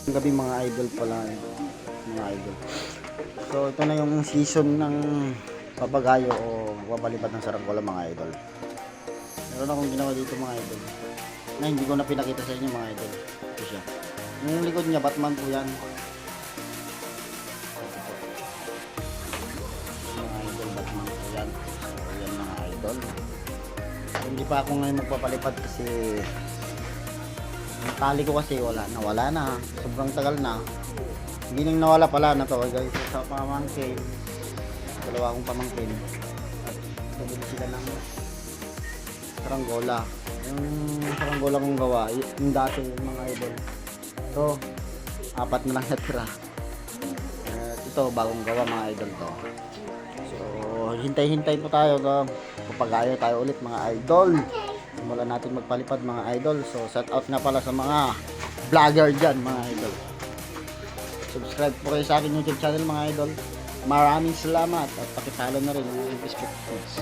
Gabi mga idol pala, mga idol. So ito na yung season ng papagayo o papalipad ng saranggola mga idol. Meron akong ginawa dito mga idol na hindi ko na pinakita sa inyo mga idol. Ito siya. Yung likod niya, Batman po yan. Mga idol, Batman po yan. So yan mga idol. So, hindi pa ako ngayon magpapalipad kasi yung tali ko kasi nawala na. Sobrang tagal na. Hindi nang nawala pala na to guys. Sa pamangkin, dalawa akong pamangkin at nabili sila ng saranggola. Yung saranggola kong gawa yung dati yung mga idol, so 4 na lang natira. Ito bagong gawa mga idol to. So hintay-hintay po tayo na papagayo tayo ulit mga idol. Simulan natin magpalipad mga idol. So shout out nga pala sa mga vlogger dyan mga idol. Subscribe po kayo sa akin YouTube channel mga idol. Maraming salamat at pakipollow na rin yung Facebook page.